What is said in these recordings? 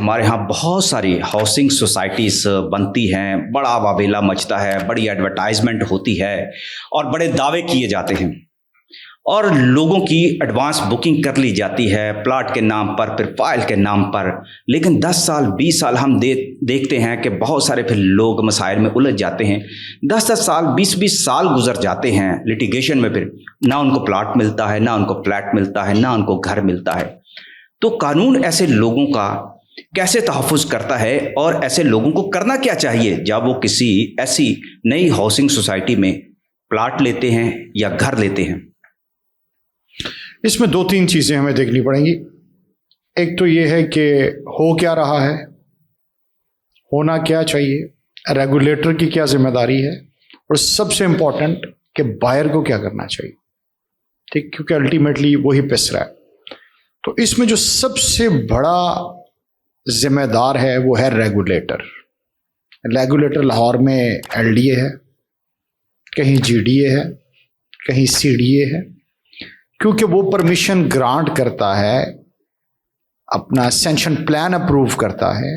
हमारे यहाँ बहुत सारी हाउसिंग सोसाइटीज़ बनती हैं, बड़ा वावेला मचता है, बड़ी एडवर्टाइजमेंट होती है और बड़े दावे किए जाते हैं और लोगों की एडवांस बुकिंग कर ली जाती है प्लाट के नाम पर, फिर फाइल के नाम पर। लेकिन 10 साल 20 साल हम देखते हैं कि बहुत सारे फिर लोग मसाइल में उलझ जाते हैं। 10-10 साल 20-20 साल गुजर जाते हैं लिटिगेशन में, फिर ना उनको प्लाट मिलता है, ना उनको फ्लैट मिलता है, ना उनको घर मिलता है। तो कानून ऐसे लोगों का कैसे तहफ़्फ़ुज़ करता है और ऐसे लोगों को करना क्या चाहिए जब वो किसी ऐसी नई हाउसिंग सोसाइटी में प्लाट लेते हैं या घर लेते हैं? इसमें 2-3 चीज़ें हमें देखनी पड़ेंगी। एक तो ये है कि हो क्या रहा है, होना क्या चाहिए, रेगुलेटर की क्या जिम्मेदारी है, और सबसे इम्पॉर्टेंट कि बायर को क्या करना चाहिए। ठीक, क्योंकि अल्टीमेटली वही पिस रहा है। तो इसमें जो सबसे बड़ा जिम्मेदार है वो है रेगुलेटर। रेगुलेटर लाहौर में एलडीए है, कहीं जीडीए है, कहीं सीडीए है, क्योंकि वो परमिशन ग्रांट करता है, अपना सेंशन प्लान अप्रूव करता है।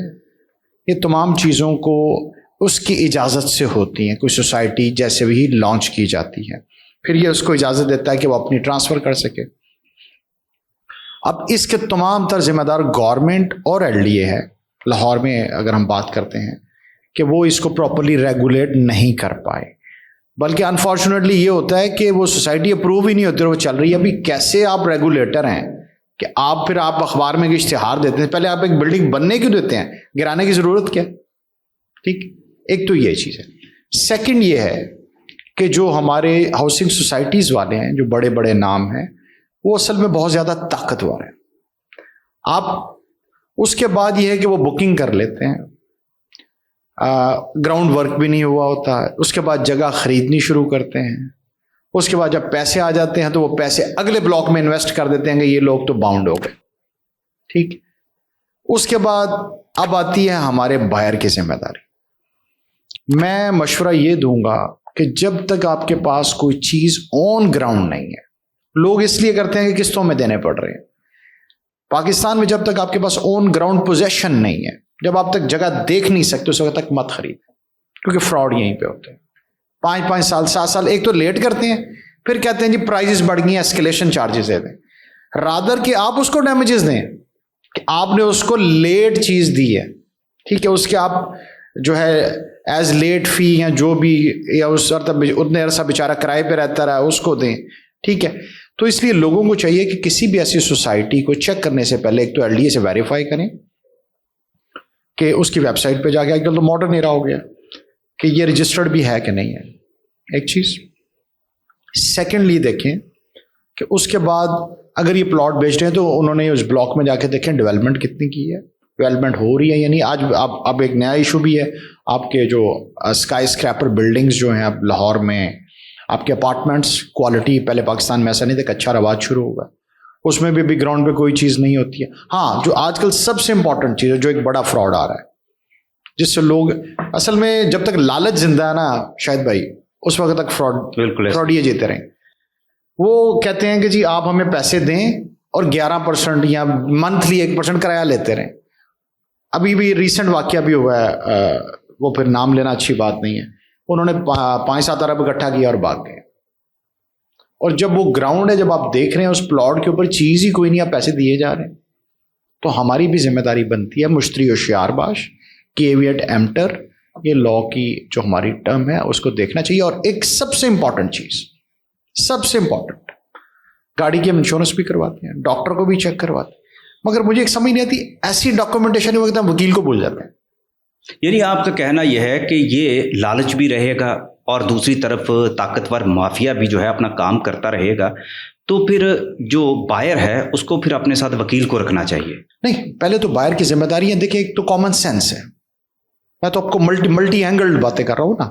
ये तमाम चीज़ों को उसकी इजाज़त से होती हैं। कोई सोसाइटी जैसे भी लॉन्च की जाती है, फिर ये उसको इजाज़त देता है कि वो अपनी ट्रांसफ़र कर सके। अब इसके तमाम तर जिम्मेदार गवर्नमेंट और एलडीए है। लाहौर में अगर हम बात करते हैं कि वो इसको प्रॉपर्ली रेगुलेट नहीं कर पाए, बल्कि अनफॉर्चुनेटली ये होता है कि वो सोसाइटी अप्रूव ही नहीं होती और वो चल रही है। अभी कैसे आप रेगुलेटर हैं कि आप अखबार में इश्तिहार देते हैं? पहले आप एक बिल्डिंग बनने क्यों देते हैं? गिराने की ज़रूरत क्या? ठीक, एक तो ये चीज़ है। सेकंड ये है कि जो हमारे हाउसिंग सोसाइटीज़ वाले हैं, जो बड़े बड़े नाम हैं, वो असल में बहुत ज़्यादा ताकतवर है। आप उसके बाद ये है कि वो बुकिंग कर लेते हैं, ग्राउंड वर्क भी नहीं हुआ होता है, उसके बाद जगह खरीदनी शुरू करते हैं, उसके बाद जब पैसे आ जाते हैं तो वो पैसे अगले ब्लॉक में इन्वेस्ट कर देते हैं कि ये लोग तो बाउंड हो गए। ठीक, उसके बाद अब आती है हमारे बायर की जिम्मेदारी। मैं मशवरा ये दूंगा कि जब तक आपके पास कोई चीज़ ऑन ग्राउंड नहीं है, लोग इसलिए करते हैं कि किस्तों में देने पड़ रहे हैं। पाकिस्तान में जब तक आपके पास ऑन ग्राउंड पोजेशन नहीं है, जब आप तक जगह देख नहीं सकते, उस वक्त तक मत खरीदें, क्योंकि फ्रॉड यहीं पे होते हैं। 5-5 साल 7 साल एक तो लेट करते हैं, फिर कहते हैं जी प्राइजेस बढ़ गई हैं, एस्केलेशन चार्जेस दे दें। रादर कि आप उसको डैमेजेस दें कि आपने उसको लेट चीज़ दी है, ठीक है, उसके आप जो है एज लेट फी या जो भी, या उस उतने अरसा बेचारा किराए पे रहता रहा उसको दें। ठीक है, तो इसलिए लोगों को चाहिए कि किसी भी ऐसी सोसाइटी को चेक करने से पहले एक तो एलडीए से वेरीफाई करें कि उसकी वेबसाइट पे जाके, आजकल तो मॉडर्न एरा हो गया, कि ये रजिस्टर्ड भी है कि नहीं है, एक चीज़। सेकेंडली देखें कि उसके बाद अगर ये प्लॉट बेच रहे हैं तो उन्होंने उस ब्लॉक में जाके देखें डेवलपमेंट कितनी की है, डेवलपमेंट हो रही है या नहीं। आज अब एक नया इशू भी है, आपके जो स्काई स्क्रैपर बिल्डिंग्स जो हैं अब लाहौर में, आपके अपार्टमेंट्स क्वालिटी पहले पाकिस्तान में ऐसा नहीं था, एक अच्छा रवाज शुरू होगा, उसमें भी ग्राउंड पे कोई चीज़ नहीं होती है। हाँ, जो आजकल सबसे इंपॉर्टेंट चीज़ है, जो एक बड़ा फ्रॉड आ रहा है, जिससे लोग असल में जब तक लालच जिंदा है ना शायद भाई, उस वक्त तक फ्रॉड ये जीते रहें। वो कहते हैं कि जी आप हमें पैसे दें और 11% या मंथली 1% किराया लेते रहें। अभी भी रिसेंट वाकया भी हुआ है, वो फिर नाम लेना अच्छी बात नहीं है, उन्होंने 5-7 अरब इकट्ठा किया और भाग गए। और जब वो ग्राउंड है, जब आप देख रहे हैं उस प्लॉट के ऊपर चीज़ ही कोई नहीं, आप पैसे दिए जा रहे हैं, तो हमारी भी जिम्मेदारी बनती है मुश्तरी होशियारबाश, केविएट एम्प्टर, ये लॉ की जो हमारी टर्म है उसको देखना चाहिए। और एक सबसे इंपॉर्टेंट चीज़, सबसे इंपॉर्टेंट, गाड़ी की हम इंश्योरेंस भी करवाते हैं, डॉक्टर को भी चेक करवाते हैं, मगर मुझे एक समझ नहीं आती, ऐसी डॉक्यूमेंटेशन वक्त हम वकील को भूल जाते हैं। यानी आपका कहना यह है कि ये लालच भी रहेगा और दूसरी तरफ ताकतवर माफिया भी जो है अपना काम करता रहेगा, तो फिर जो बायर है उसको फिर अपने साथ वकील को रखना चाहिए? नहीं, पहले तो बायर की जिम्मेदारी है। देखिए, एक तो कॉमन सेंस है, मैं तो आपको मल्टी एंगल्ड बातें कर रहा हूँ ना।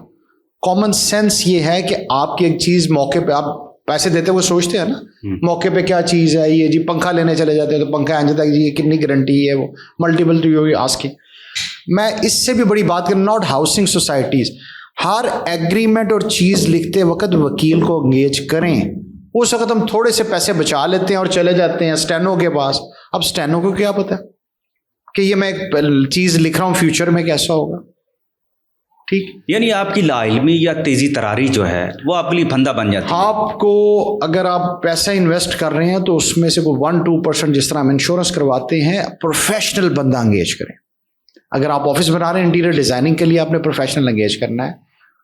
कॉमन सेंस ये है कि आपकी एक चीज़ मौके पे, आप पैसे देते हुए सोचते हैं ना, मौके पे क्या चीज़ है, ये जी पंखा लेने चले जाते हैं तो पंखा आ जाता है जी ये कितनी गारंटी है, वो मल्टीपल टू यू आस्किंग। मैं इससे भी बड़ी बात करूँ, not housing societies, her agreement और चीज़ लिखते वक्त वकील को एंगेज करें। उस वक्त हम थोड़े से पैसे बचा लेते हैं और चले जाते हैं स्टेनो के पास। अब स्टेनो को क्या पता है? कि ये मैं एक चीज लिख रहा हूं फ्यूचर में कैसा होगा। ठीक, यानी आपकी लाइल्मी या तेजी तरारी जो है वो आपके लिए फंदा बन जाती है। आपको अगर आप पैसा इन्वेस्ट कर रहे हैं तो उसमें से कोई 1-2% जिस तरह हम इंश्योरेंस करवाते हैं, प्रोफेशनल बंदा एंगेज करें। अगर आप ऑफिस बना रहे हैं इंटीरियर डिजाइनिंग के लिए, आपने प्रोफेशनल एंगेज करना है।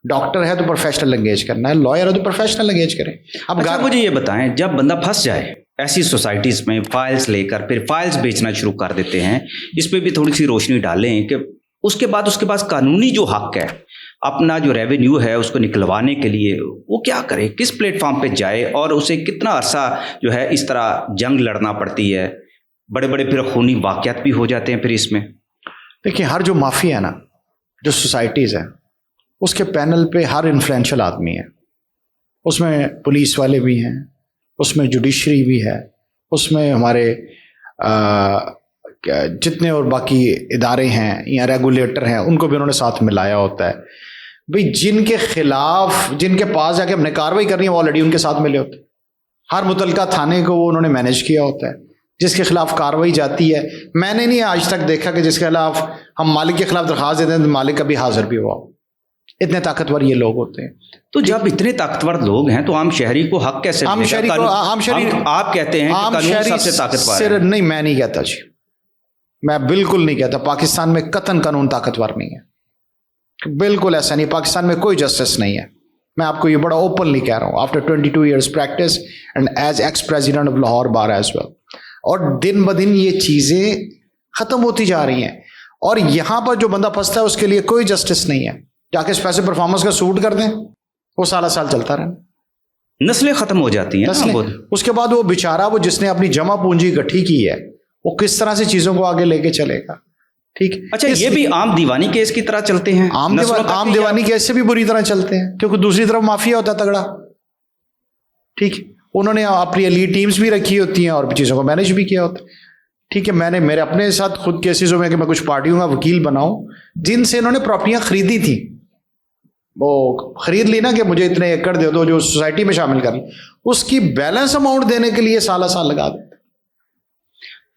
डॉक्टर है तो प्रोफेशनल एंगेज करना है, लॉयर है तो प्रोफेशनल एंगेज करें। अब अच्छा, मुझे ये बताएं, जब बंदा फंस जाए ऐसी सोसाइटीज में फाइल्स लेकर फिर फाइल्स बेचना शुरू कर देते हैं, इस पे भी थोड़ी सी रोशनी डालें कि उसके बाद उसके पास कानूनी जो हक है, अपना जो रेवेन्यू है उसको निकलवाने के लिए वो क्या करे, किस प्लेटफॉर्म पे जाए और उसे कितना अरसा जो है इस तरह जंग लड़ना पड़ती है। बड़े बड़े फिर खूनी वाक़यात भी हो जाते हैं फिर इसमें। देखिए, हर जो माफिया है ना, जो सोसाइटीज़ है, उसके पैनल पे हर इन्फ्लुएंशियल आदमी है। उसमें पुलिस वाले भी हैं, उसमें जुडिशरी भी है, उसमें हमारे जितने और बाकी इदारे हैं या रेगुलेटर हैं, उनको भी उन्होंने साथ मिलाया होता है। भाई जिनके खिलाफ, जिनके पास जाके हमने कार्रवाई करनी है, वो ऑलरेडी उनके साथ मिले होते हैं। हर मुतलका थाने को वो उन्होंने मैनेज किया होता है। जिसके खिलाफ कार्रवाई जाती है, मैंने नहीं आज तक देखा कि जिसके खिलाफ हम मालिक के खिलाफ दरखास्त देते हैं तो मालिक कभी हाजिर भी हुआ। इतने ताकतवर ये लोग होते हैं। तो जब इतने ताकतवर लोग हैं तो आम शहरी को हक कैसे आम मिलेगा? शहरी को, आम शहरी आप कहते हैं कि कानून सबसे ताकतवर है। नहीं, मैं नहीं कहता जी, मैं बिल्कुल नहीं कहता। पाकिस्तान में कतन कानून ताकतवर नहीं है, बिल्कुल ऐसा नहीं। पाकिस्तान में कोई जस्टिस नहीं है। मैं आपको ये बड़ा ओपनली कह रहा हूँ, after 22 years practice and as ex president of Lahore bar as well. और दिन ब दिन ये चीजें खत्म होती जा रही हैं, और यहां पर जो बंदा फंसता है उसके लिए कोई जस्टिस नहीं है। जाके स्पेशल परफॉर्मेंस का सूट कर दें, वो साला साल चलता रहे, नस्लें खत्म हो जाती हैं ना। उसके बाद वो बेचारा, वो जिसने अपनी जमा पूंजी इकट्ठी की है, वो किस तरह से चीजों को आगे लेके चलेगा। ठीक। अच्छा, ये भी आम दीवानी केस की तरह चलते हैं। आम दीवानी केस से भी बुरी तरह चलते हैं, क्योंकि दूसरी तरफ माफिया होता है तगड़ा। ठीक, उन्होंने अपनी लीड टीम्स भी रखी होती हैं और चीज़ों को मैनेज भी किया होता है। ठीक है, मैंने मेरे अपने साथ खुद केसेस में कि मैं कुछ पार्टियों का वकील बनाऊं जिनसे इन्होंने प्रॉपर्टियां खरीदी थी, वो खरीद ली ना कि मुझे इतने एकड़ दे दो, जो सोसाइटी में शामिल कर ली, उसकी बैलेंस अमाउंट देने के लिए साल लगा देते।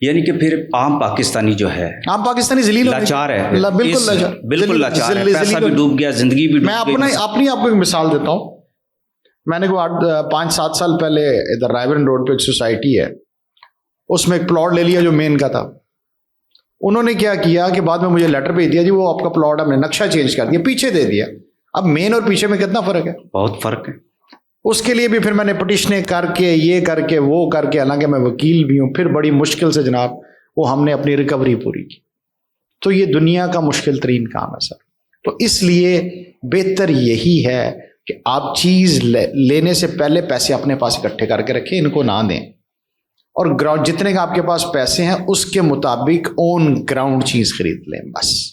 यानी कि फिर आम पाकिस्तानी जो है, आम पाकिस्तानी जलील लाचार है, बिल्कुल लाचार है, पैसा भी डूब गया, जिंदगी भी डूब गई। मैं अपनी आपको एक मिसाल देता हूँ। मैंने को 5-7 साल पहले इधर रायबरन रोड पे एक सोसाइटी है, उसमें एक प्लॉट ले लिया जो मेन का था। उन्होंने क्या किया कि बाद में मुझे लेटर भेज दिया जी वो आपका प्लॉट हमने नक्शा चेंज कर दिया, पीछे दे दिया। अब मेन और पीछे में कितना फर्क है? बहुत फर्क है। उसके लिए भी फिर मैंने पिटिशनें करके, ये करके, वो करके, हालांकि मैं वकील भी हूँ, फिर बड़ी मुश्किल से जनाब वो हमने अपनी रिकवरी पूरी की। तो ये दुनिया का मुश्किल तरीन काम है सर। तो इसलिए बेहतर यही है कि आप चीज़ लेने से पहले पैसे अपने पास इकट्ठे करके रखें, इनको ना दें, और ग्राउंड जितने का आपके पास पैसे हैं उसके मुताबिक ऑन ग्राउंड चीज़ खरीद लें बस।